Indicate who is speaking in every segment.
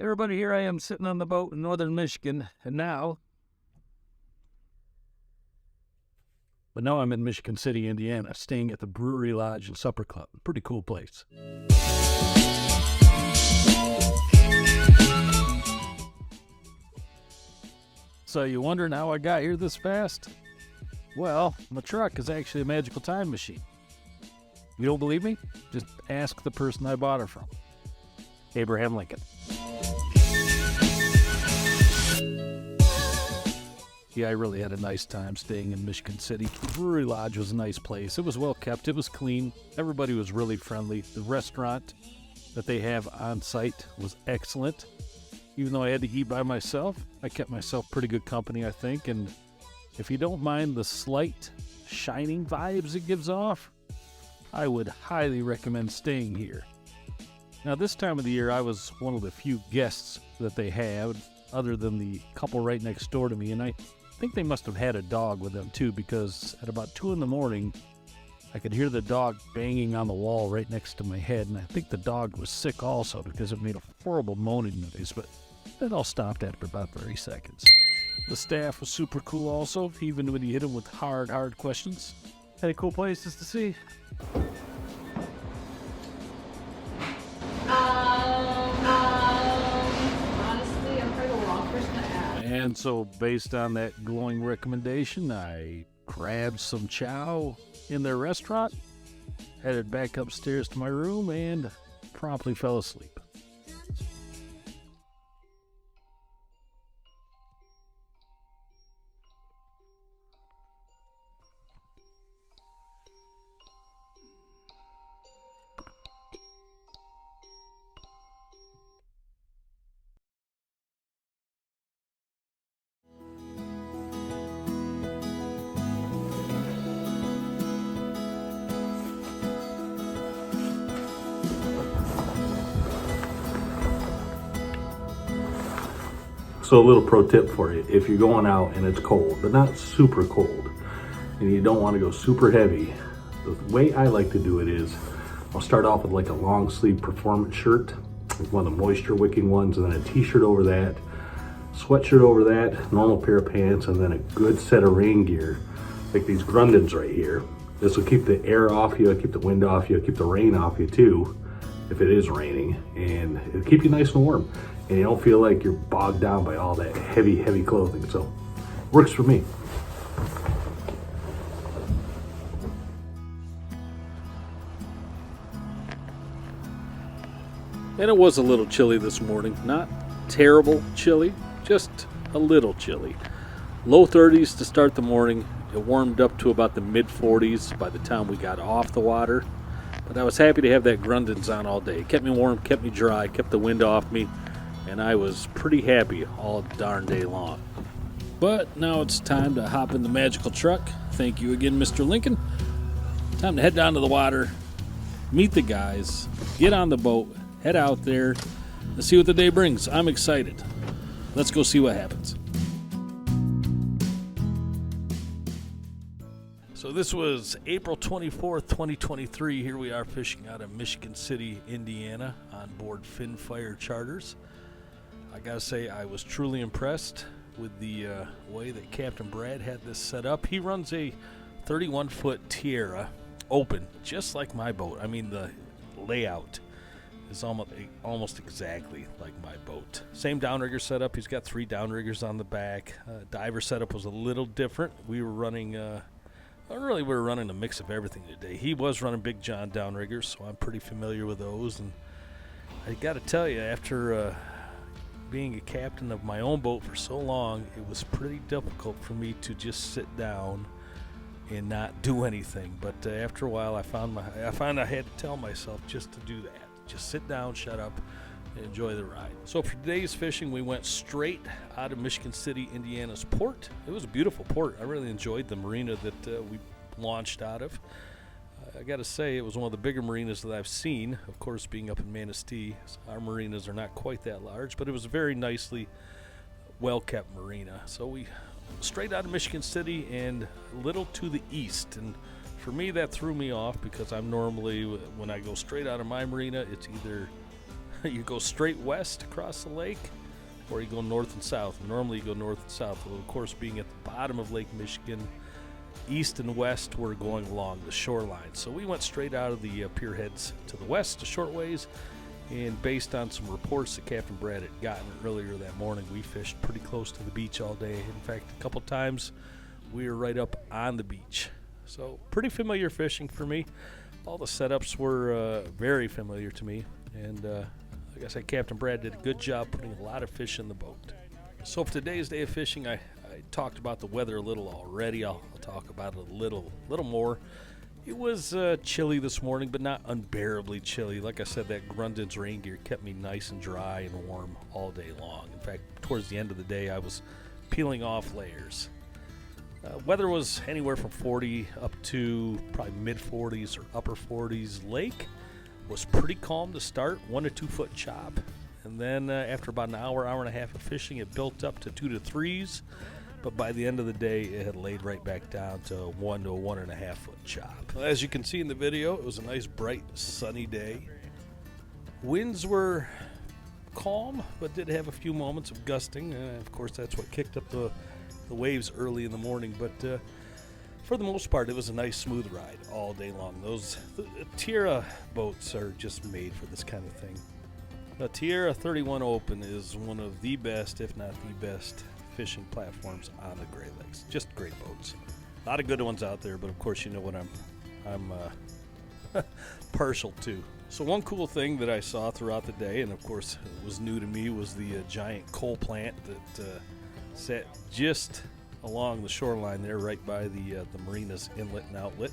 Speaker 1: Everybody, here I am sitting on the boat in northern Michigan, and now I'm in Michigan City, Indiana, staying at the Brewery Lodge and Supper Club. Pretty cool place. So you wondering how I got here this fast? Well, my truck is actually a magical time machine. You don't believe me? Just ask the person I bought her from. Abraham Lincoln. Yeah, I really had a nice time staying in Michigan City. The Brewery Lodge was a nice place. It was well kept. It was clean. Everybody was really friendly. The restaurant that they have on site was excellent. Even though I had to eat by myself, I kept myself pretty good company, I think. And if you don't mind the slight shining vibes it gives off, I would highly recommend staying here. Now, this time of the year, I was one of the few guests that they had, other than the couple right next door to me, and I think they must have had a dog with them too, because at about 2 in the morning, I could hear the dog banging on the wall right next to my head, and I think the dog was sick also because it made a horrible moaning noise, but it all stopped after about 30 seconds. The staff was super cool also, even when you hit them with hard questions. Any cool places to see?
Speaker 2: Honestly, I'm probably the wrong person to ask.
Speaker 1: And so, based on that glowing recommendation, I grabbed some chow in their restaurant, headed back upstairs to my room, and promptly fell asleep.
Speaker 3: So a little pro tip for you, if you're going out and it's cold, but not super cold, and you don't want to go super heavy, the way I like to do it is, I'll start off with like a long sleeve performance shirt, like one of the moisture wicking ones, and then a t-shirt over that, sweatshirt over that, normal pair of pants, and then a good set of rain gear, like these Grundens right here. This will keep the air off you, keep the wind off you, keep the rain off you too, if it is raining, and it'll keep you nice and warm. And you don't feel like you're bogged down by all that heavy clothing. So, works for me.
Speaker 1: And it was a little chilly this morning. Not terrible chilly, just a little chilly. Low 30s to start the morning. It warmed up to about the mid 40s by the time we got off the water. But I was happy to have that Grundens on all day. It kept me warm, kept me dry, kept the wind off me. And I was pretty happy all darn day long. But now it's time to hop in the magical truck. Thank you again, Mr. Lincoln. Time to head down to the water, meet the guys, get on the boat, head out there, and see what the day brings. I'm excited. Let's go see what happens. So this was April 24th, 2023. Here we are fishing out of Michigan City, Indiana on board Finfire Charters. I gotta say, I was truly impressed with the way that Captain Brad had this set up. He runs a 31-foot Tierra open, just like my boat. I mean, the layout is almost exactly like my boat. Same downrigger setup. He's got 3 downriggers on the back. Diver setup was a little different. We were running, we were running a mix of everything today. He was running Big John downriggers, so I'm pretty familiar with those. And I gotta tell you, after being a captain of my own boat for so long, it was pretty difficult for me to just sit down and not do anything. But after a while, I found I had to tell myself just to do that. Just sit down, shut up, and enjoy the ride. So for today's fishing, we went straight out of Michigan City, Indiana's port. It was a beautiful port. I really enjoyed the marina that we launched out of. I got to say, it was one of the bigger marinas that I've seen. Of course, being up in Manistee, our marinas are not quite that large, but it was a very nicely well-kept marina. So we straight out of Michigan City and a little to the east. And for me, that threw me off because I'm normally, when I go straight out of my marina, it's either you go straight west across the lake, or you go north and south. Normally you go north and south. Well, of course, being at the bottom of Lake Michigan, east and west, we're going along the shoreline. So we went straight out of the pier heads to the west a short ways, and based on some reports that Captain Brad had gotten earlier that morning, we fished pretty close to the beach all day. In fact, a couple times we were right up on the beach. So pretty familiar fishing for me. All the setups were very familiar to me, and like I said, Captain Brad did a good job putting a lot of fish in the boat. So for today's day of fishing, I talked about the weather a little already. I'll talk about it a little more. It was chilly this morning, but not unbearably chilly. Like I said, that Grundon's rain gear kept me nice and dry and warm all day long. In fact, towards the end of the day, I was peeling off layers. Weather was anywhere from 40 up to probably mid-40s or upper 40s. Lake was pretty calm to start, 1 to 2 foot chop. And then after about an hour and a half of fishing, it built up to 2 to 3s. But by the end of the day, it had laid right back down to 1 to 1.5 foot chop. As you can see in the video, it was a nice, bright, sunny day. Winds were calm, but did have a few moments of gusting. Of course, that's what kicked up the waves early in the morning. But for the most part, it was a nice, smooth ride all day long. The Tierra boats are just made for this kind of thing. The Tierra 31 Open is one of the best, if not the best, fishing platforms on the Great Lakes. Just great boats. A lot of good ones out there, but of course you know what I'm partial to. So one cool thing that I saw throughout the day, and of course it was new to me, was the giant coal plant that sat just along the shoreline there, right by the marina's inlet and outlet.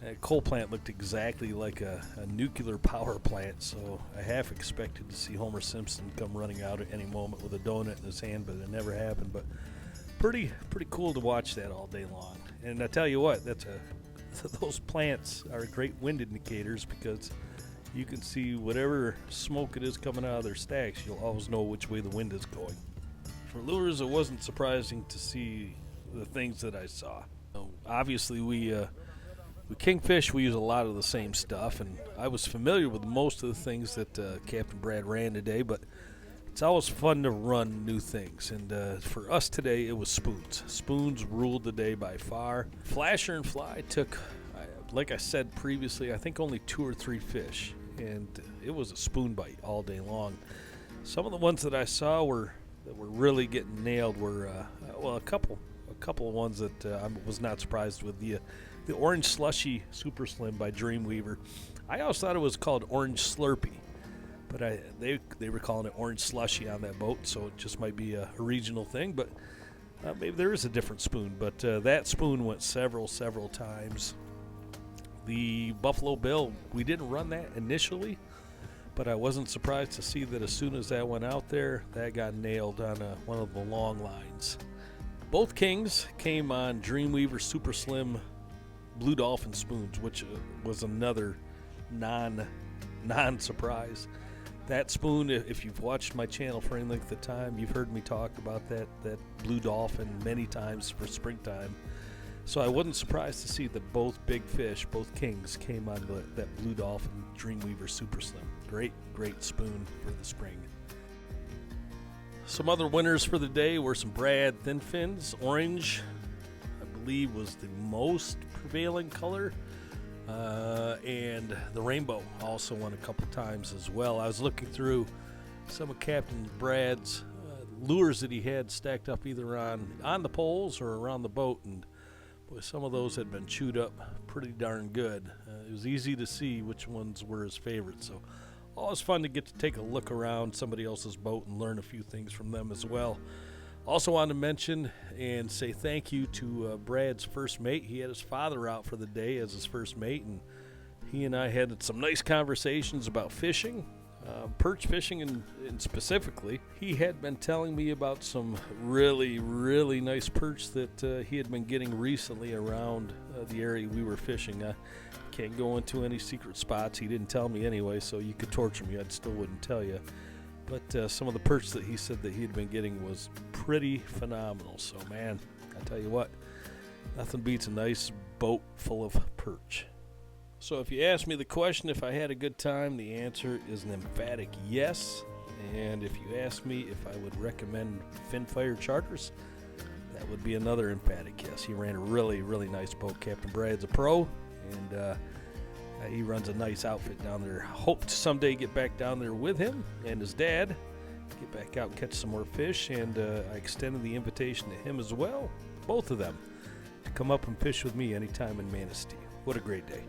Speaker 1: That coal plant looked exactly like a nuclear power plant, so I half expected to see Homer Simpson come running out at any moment with a donut in his hand, but it never happened. But pretty cool to watch that all day long. And I tell you what, those plants are great wind indicators, because you can see whatever smoke it is coming out of their stacks. You'll always know which way the wind is going. For lures, it wasn't surprising to see the things that I saw. So obviously, we kingfish, we use a lot of the same stuff, and I was familiar with most of the things that Captain Brad ran today, but it's always fun to run new things. And for us today, it was spoons. Spoons ruled the day by far. Flasher and fly took, like I said previously, I think only 2 or 3 fish, and it was a spoon bite all day long. Some of the ones that I saw that were really getting nailed were a couple of ones that I was not surprised with. The Orange Slushy Super Slim by Dreamweaver. I always thought it was called Orange Slurpee, but they were calling it Orange Slushy on that boat, so it just might be a regional thing. But maybe there is a different spoon. But that spoon went several times. The Buffalo Bill, we didn't run that initially, but I wasn't surprised to see that as soon as that went out there, that got nailed on one of the long lines. Both kings came on Dreamweaver Super Slim Blue Dolphin spoons, which was another non-surprise. That spoon, if you've watched my channel for any length of time, you've heard me talk about that Blue Dolphin many times for springtime. So I wasn't surprised to see that both big fish, both kings, came on that Blue Dolphin Dreamweaver Super Slim. Great spoon for the spring. Some other winners for the day were some Brad Thin Fins. Orange, I believe, was the most prevailing color, and the rainbow also won a couple times as well. I was looking through some of Captain Brad's lures that he had stacked up either on the poles or around the boat, and boy, some of those had been chewed up pretty darn good. It was easy to see which ones were his favorites, so always fun to get to take a look around somebody else's boat and learn a few things from them as well. Also wanted to mention and say thank you to Brad's first mate. He had his father out for the day as his first mate, and he and I had some nice conversations about fishing, perch fishing and specifically. He had been telling me about some really nice perch that he had been getting recently around the area we were fishing. Can't go into any secret spots. He didn't tell me anyway, so you could torture me. I still wouldn't tell you. But some of the perch that he said that he had been getting was pretty phenomenal. So, man, I tell you what, nothing beats a nice boat full of perch. So if you ask me the question if I had a good time, the answer is an emphatic yes. And if you ask me if I would recommend Finfire Charters, that would be another emphatic yes. He ran a really, really nice boat. Captain Brad's a pro, and he runs a nice outfit down there. Hope to someday get back down there with him and his dad, get back out and catch some more fish. And I extended the invitation to him as well, both of them, to come up and fish with me anytime in Manistee. What a great day.